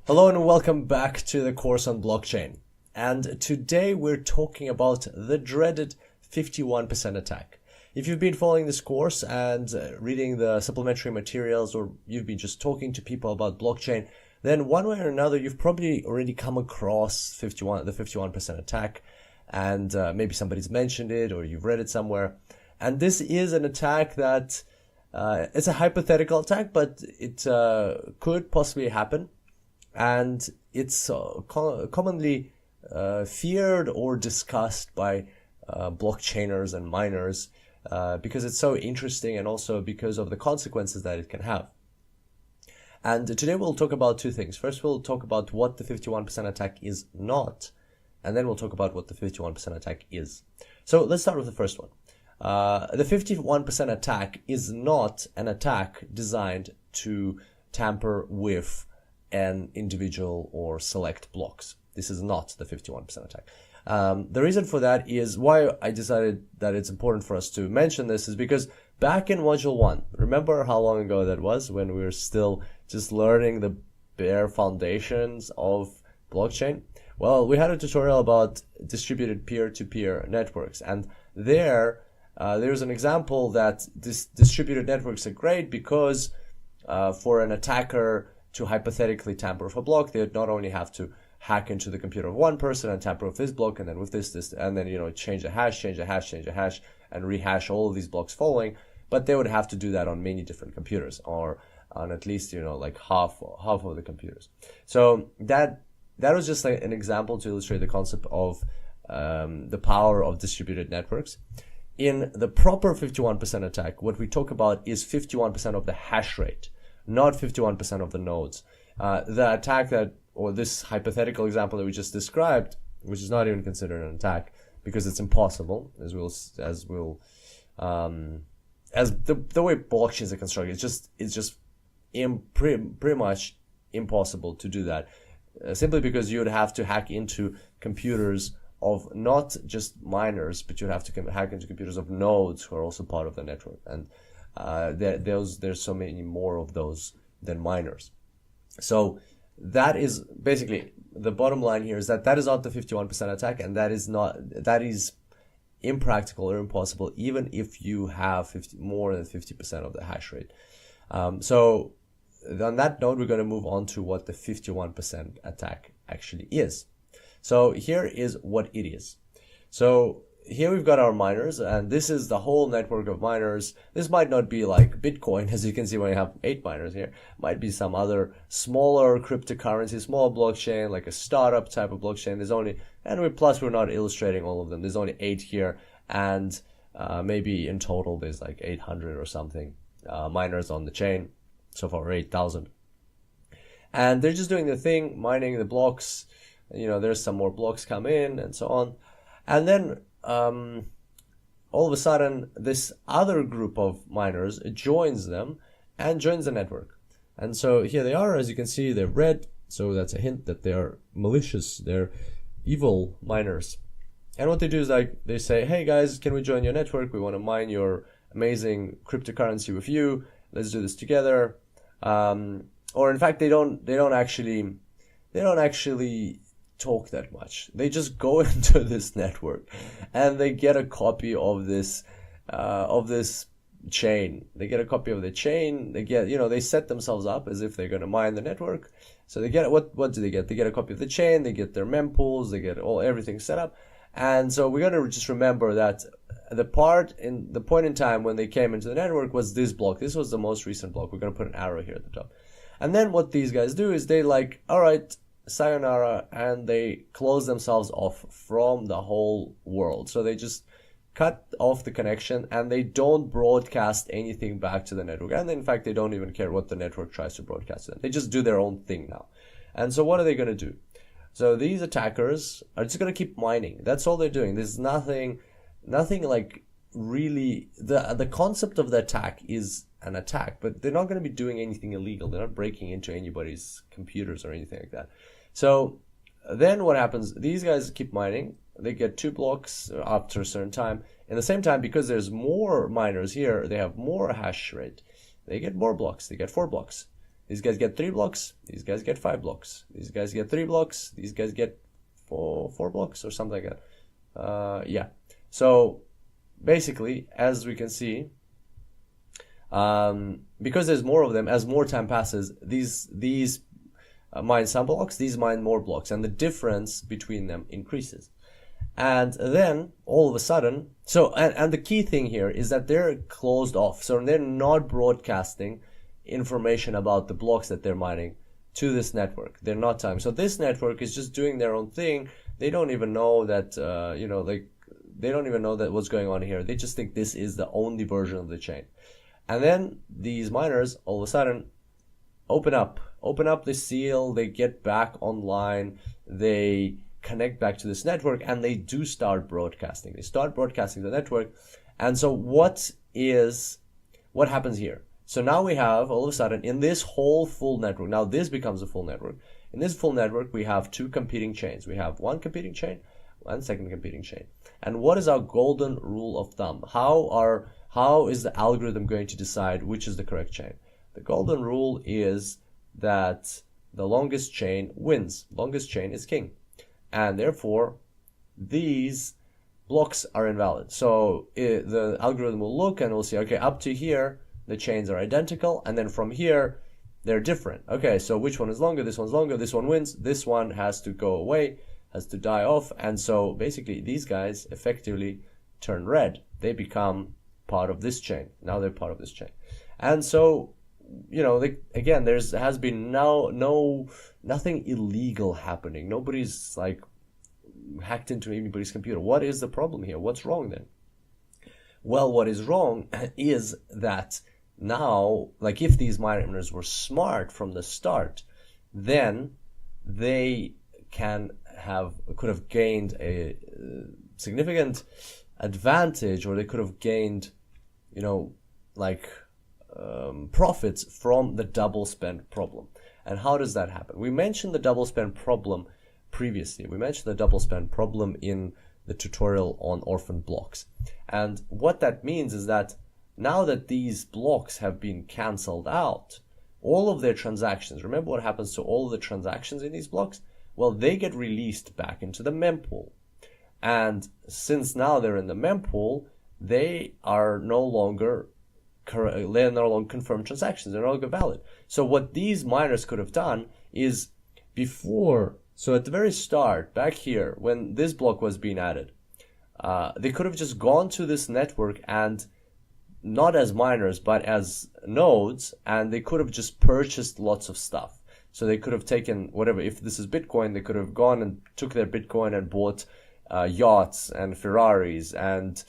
Hello and welcome back to the course on blockchain. And today we're talking about the dreaded 51% attack. If you've been following this course and reading the supplementary materials, or you've been just talking to people about blockchain, then one way or another you've probably already come across the 51% attack, and maybe somebody's mentioned it or you've read it somewhere. And this is an attack that it's a hypothetical attack, but it could possibly happen. And it's commonly feared or discussed by blockchainers and miners because it's so interesting, and also because of the consequences that it can have. And today we'll talk about two things. First, we'll talk about what the 51% attack is not, and then we'll talk about what the 51% attack is. So let's start with the first one. The 51% attack is not an attack designed to tamper with an individual or select blocks. This is not the 51% attack. The reason for that is why I decided that it's important for us to mention this is because back in module 1, remember how long ago that was, when we were still just learning the bare foundations of blockchain? Well, we had a tutorial about distributed peer-to-peer networks, and there's an example that this distributed networks are great because for an attacker to hypothetically tamper with a block, they would not only have to hack into the computer of one person and tamper with this block, and then with this, and then, change a hash, and rehash all of these blocks following, but they would have to do that on many different computers, or on at least, like half of the computers. So that was just like an example to illustrate the concept of the power of distributed networks. In the proper 51% attack, what we talk about is 51% of the hash rate, not 51% of the nodes. The attack or this hypothetical example that we just described, which is not even considered an attack because it's impossible, as the way blockchains are constructed, it's just pretty much impossible to do that, simply because you would have to hack into computers of not just miners, but you'd have to hack into computers of nodes who are also part of the network, and there's so many more of those than miners. So that is basically the bottom line here, is that is not the 51% attack, and that is impractical or impossible even if you have more than 50% of the hash rate. So on that note, we're going to move on to what the 51% attack actually is. So here is what it is. So here we've got our miners, and this is the whole network of miners. This might not be like Bitcoin, as you can see when you have 8 miners here. It might be some other smaller cryptocurrency, small blockchain, like a startup type of blockchain. Plus we're not illustrating all of them. There's only 8 here, and maybe in total there's like 800 or something miners on the chain. So far, 8,000. And they're just doing the thing, mining the blocks. There's some more blocks come in and so on. And then all of a sudden, this other group of miners joins them and joins the network. And so here they are, as you can see, they're red. So that's a hint that they are malicious. They're evil miners. And what they do is they say, hey guys, can we join your network? We want to mine your amazing cryptocurrency with you. Let's do this together. Or in fact, they don't actually talk that much. They just go into this network and they get a copy of this chain. They get a copy of the chain. They get, they set themselves up as if they're going to mine the network. So they get, what do they get? They get a copy of the chain. They get their mempools. They get everything set up. And so we're going to just remember that the point in time when they came into the network was this block. This was the most recent block. We're going to put an arrow here at the top. And then what these guys do is they all right, sayonara, and they close themselves off from the whole world. So they just cut off the connection, and they don't broadcast anything back to the network. And in fact, they don't even care what the network tries to broadcast to them. They just do their own thing now. And so what are they going to do? So these attackers are just going to keep mining. That's all they're doing. There's nothing like really, the concept of the attack is an attack, but they're not going to be doing anything illegal. They're not breaking into anybody's computers or anything like that. So then what happens? These guys keep mining. They get 2 blocks after a certain time. In the same time, because there's more miners here, they have more hash rate. They get more blocks. They get 4 blocks. These guys get 3 blocks. These guys get 5 blocks. These guys get 3 blocks. These guys get 4 blocks or something like that. Yeah. So basically, as we can see, because there's more of them, as more time passes, these mine some blocks, these mine more blocks, and the difference between them increases. And then all of a sudden, so and the key thing here is that they're closed off, so they're not broadcasting information about the blocks that they're mining to this network. They're not time. So this network is just doing their own thing. They don't even know that they don't even know that what's going on here. They just think this is the only version of the chain. And then these miners all of a sudden open up the seal, they get back online, they connect back to this network, and they do start broadcasting. They start broadcasting the network. And so what happens here? So now we have, all of a sudden, in this whole full network, now this becomes a full network. In this full network, we have 2 competing chains. We have one competing chain, one second competing chain. And what is our golden rule of thumb? How is the algorithm going to decide which is the correct chain? The golden rule is that the longest chain wins. Longest chain is king. And therefore, these blocks are invalid. So the algorithm will look and will see, okay, up to here, the chains are identical. And then from here, they're different. Okay, so which one is longer? This one's longer. This one wins. This one has to go away, has to die off. And so basically, these guys effectively turn red. They become part of this chain. Now they're part of this chain. And so, again, has been nothing illegal happening. Nobody's like hacked into anybody's computer. What is the problem here? What's wrong then? Well, what is wrong is that now, like if these miners were smart from the start, then they could have gained a significant advantage, or they could have gained, profits from the double spend problem. And how does that happen? We mentioned the double spend problem previously. We mentioned the double spend problem in the tutorial on orphan blocks. And what that means is that now that these blocks have been cancelled out, all of their transactions, remember what happens to all of the transactions in these blocks? Well, they get released back into the mempool. And since now they're in the mempool, they are no longer confirmed transactions. They're no longer valid. So what these miners could have done is so at the very start, back here, when this block was being added, they could have just gone to this network and not as miners, but as nodes, and they could have just purchased lots of stuff. So they could have taken whatever, if this is Bitcoin, they could have gone and took their Bitcoin and bought yachts and Ferraris and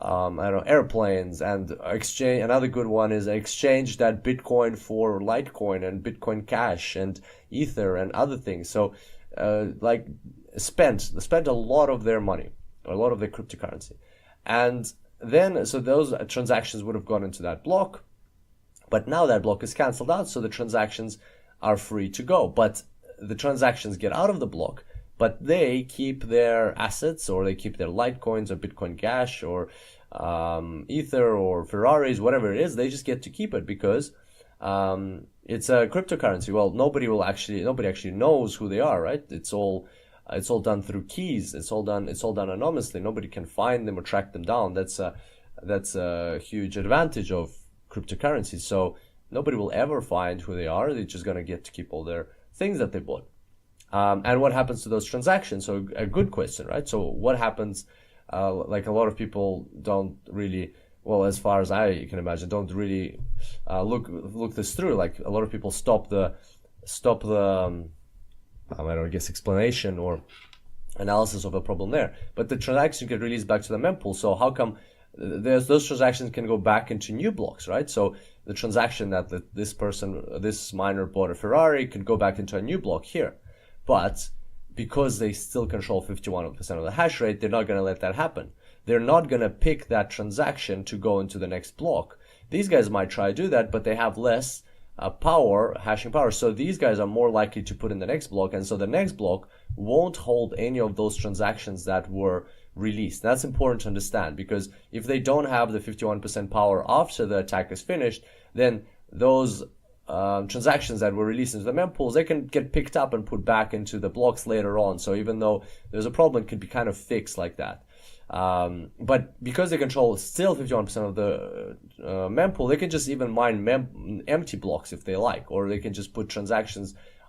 airplanes, and exchange. Another good one is exchange that Bitcoin for Litecoin and Bitcoin Cash and Ether and other things. So spent a lot of their money, or a lot of their cryptocurrency. And then, so those transactions would have gone into that block, but now that block is cancelled out, so the transactions are free to go. But the transactions get out of the block, but they keep their assets, or they keep their Litecoins or Bitcoin Cash or Ether or Ferraris, whatever it is. They just get to keep it because it's a cryptocurrency. Well, nobody actually knows who they are, right? It's all done through keys. It's all done anonymously. Nobody can find them or track them down. That's a huge advantage of cryptocurrencies. So nobody will ever find who they are. They're just gonna get to keep all their things that they bought. And what happens to those transactions? So a good question, right? So what happens? Like a lot of people don't really, well, as far as I can imagine, don't really look this through. Like a lot of people stop the explanation or analysis of a problem there. But the transaction get released back to the mempool. So how come those transactions can go back into new blocks, right? So the transaction that this miner bought a Ferrari could go back into a new block here. But because they still control 51% of the hash rate, they're not going to let that happen. They're not going to pick that transaction to go into the next block. These guys might try to do that, but they have less hashing power. So these guys are more likely to put in the next block, and so the next block won't hold any of those transactions that were released. That's important to understand, because if they don't have the 51% power after the attack is finished, then those transactions that were released into the mempools, they can get picked up and put back into the blocks later on. So even though there's a problem, it can be kind of fixed like that. But because they control still 51% of the mempool, they can just even mine empty blocks if they like, or they can just put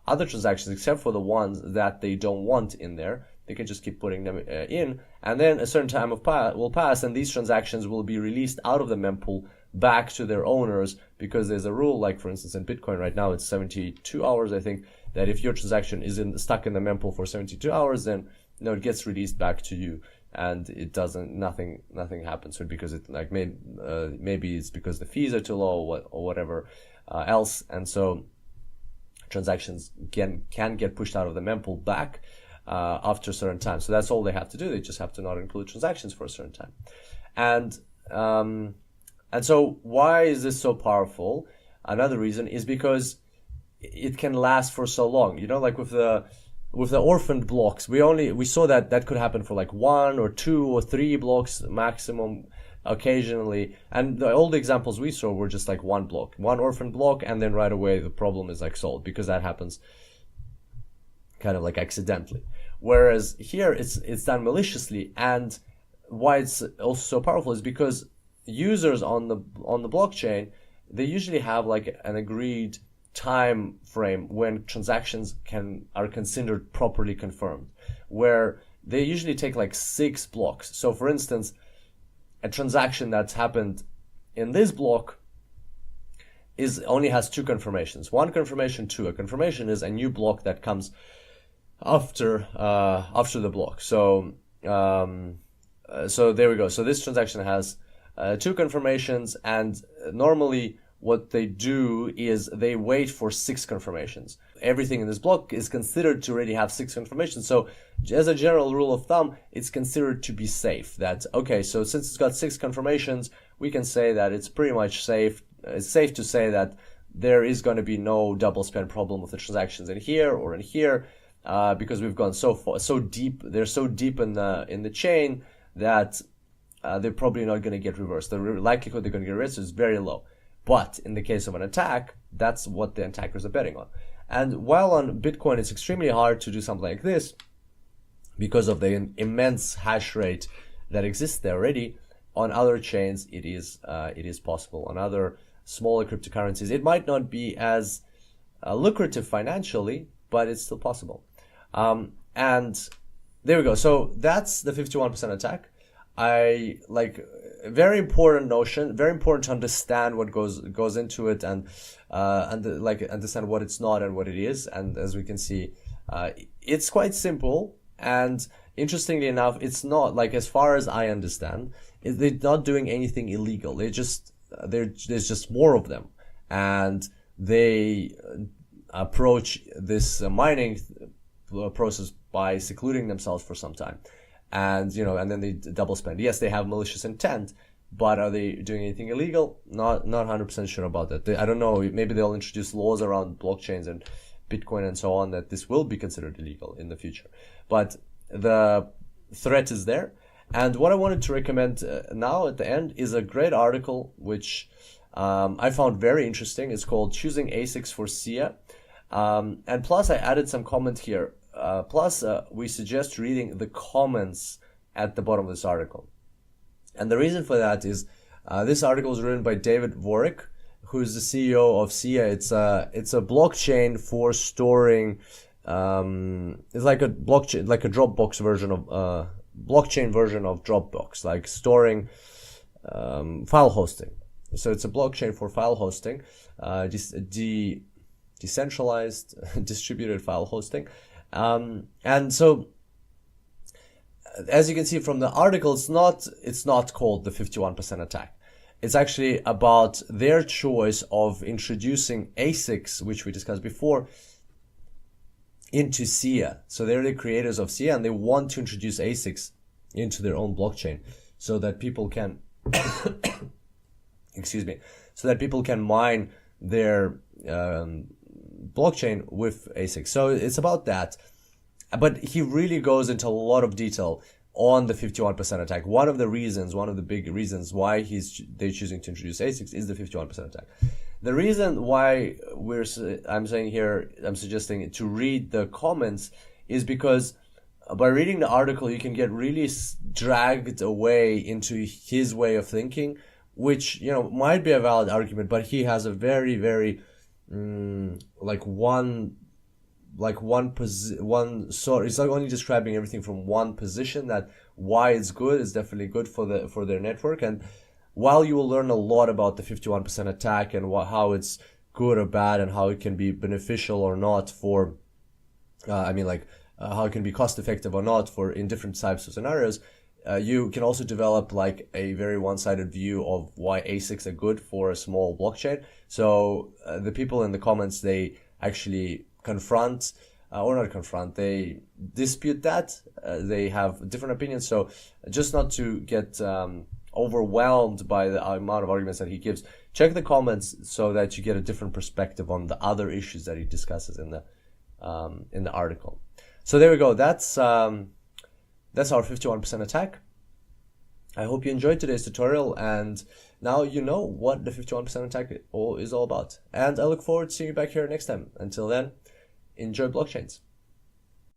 other transactions, except for the ones that they don't want in there. They can just keep putting them in, and then a certain time will pass, and these transactions will be released out of the mempool back to their owners, because there's a rule, like for instance in Bitcoin right now it's 72 hours, I think, that if your transaction is stuck in the mempool for 72 hours, then it gets released back to you, and it doesn't, nothing happens to it, because it maybe it's because the fees are too low or whatever else, and so transactions can get pushed out of the mempool back after a certain time. So that's all they have to do. They just have to not include transactions for a certain time. And so why is this so powerful? Another reason is because it can last for so long. Like with the orphaned blocks, we saw that could happen for like 1 or 2 or 3 blocks maximum occasionally. And all the examples we saw were just like one orphaned block, and then right away the problem is like solved, because that happens kind of like accidentally. Whereas here it's done maliciously, and why it's also so powerful is because users on the blockchain, they usually have like an agreed time frame when transactions are considered properly confirmed, where they usually take like 6 blocks. So for instance, a transaction that's happened in this block only has 2 confirmations. 1 confirmation, 2. A confirmation is a new block that comes after the block. So there we go. So this transaction has 2 confirmations, and normally what they do is they wait for 6 confirmations. Everything in this block is considered to already have 6 confirmations. So as a general rule of thumb, it's considered to be safe. That, okay, so since it's got 6 confirmations, we can say that it's pretty much safe. It's safe to say that there is going to be no double spend problem with the transactions in here or in here, because we've gone so deep. They're so deep in the chain that they're probably not going to get reversed. The likelihood they're going to get reversed is very low. But in the case of an attack, that's what the attackers are betting on. And while on Bitcoin it's extremely hard to do something like this because of the immense hash rate that exists there already, on other chains it is possible. On other smaller cryptocurrencies, it might not be as lucrative financially, but it's still possible. And there we go. So that's the 51% attack. Very important notion, very important to understand what goes into it, and understand what it's not and what it is. And as we can see, it's quite simple, and interestingly enough, it's not, like, as far as I understand, they're not doing anything illegal. There's just more of them, and they approach this mining process by secluding themselves for some time. And then they double spend. Yes, they have malicious intent, but are they doing anything illegal? Not 100% sure about that. I don't know. Maybe they'll introduce laws around blockchains and Bitcoin and so on that this will be considered illegal in the future. But the threat is there. And what I wanted to recommend now at the end is a great article which I found very interesting. It's called "Choosing ASICs for SIA," and plus I added some comment here. Plus, we suggest reading the comments at the bottom of this article. And the reason for that is this article is written by David Warwick, who is the CEO of SIA. It's a blockchain for storing. It's like a blockchain, like a Dropbox version of blockchain version of Dropbox, like storing file hosting. So it's a blockchain for file hosting, decentralized distributed file hosting. And so, as you can see from the article, it's not called the 51% attack. It's actually about their choice of introducing ASICs, which we discussed before, into SIA. So they're the creators of SIA, and they want to introduce ASICs into their own blockchain so that people can, so that people can mine their blockchain with ASICs. So it's about that. But he really goes into a lot of detail on the 51% attack. One of the big reasons why they're choosing to introduce ASICs is the 51% attack. The reason why I'm saying here, I'm suggesting to read the comments is because by reading the article, you can get really dragged away into his way of thinking, which, might be a valid argument, but he has a very, very, one sort. It's like only describing everything from one position, that why it's good is definitely good for their network. And while you will learn a lot about the 51% attack and how it's good or bad and how it can be beneficial or not for, how it can be cost effective or not for in different types of scenarios, you can also develop like a very one-sided view of why ASICs are good for a small blockchain. So the people in the comments, they actually they dispute that. They have different opinions. So just not to get overwhelmed by the amount of arguments that he gives, check the comments so that you get a different perspective on the other issues that he discusses in the article. So there we go. That's our 51% attack. I hope you enjoyed today's tutorial, and now you know what the 51% attack is all about. And I look forward to seeing you back here next time. Until then, enjoy blockchains.